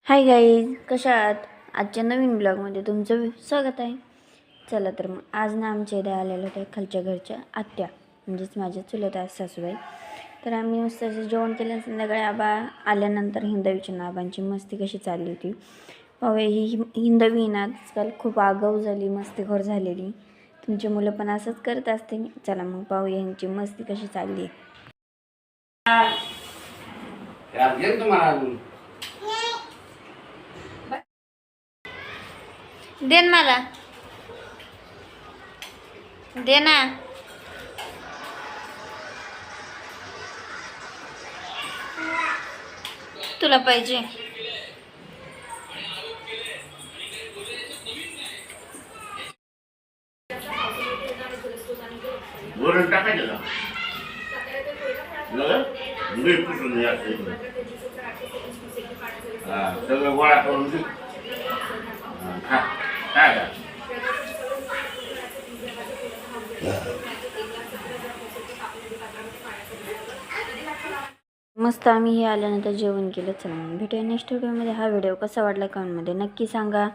Hi guys, कशा आहात? आजच्या नवीन ब्लॉगमध्ये तुमचं स्वागत आहे. चला तर मग आज ना आमच्या इथे आलेलं होत्या खालच्या घरच्या आत्या, म्हणजेच माझ्या चुलत सासूबाई. तर आम्ही मस्त असं जेवण केलं. संध्याकाळी आबा आल्यानंतर हिंदवीच्या नाबांची मस्ती कशी चालली होती पाहूया. ही हिंदवी ना आजकाल खूप आगाऊ झाली, मस्तीखोर झालेली. तुमची मुलं पण असंच करत असते. चला मग पाहूया यांची मस्ती कशी चालली. दे ना मला, दे ना. तुला पाहिजे? वरण टाकायचं का? मीठ पुसून यायचं. सगळं गोळा करून दे. काय का मस्त आम्ही हे आल्यानंतर जेवण केलं. चला मग भेटूया नेक्स्ट व्हिडिओमध्ये. हा व्हिडिओ कसा वाटला कमेंटमध्ये नक्की सांगा.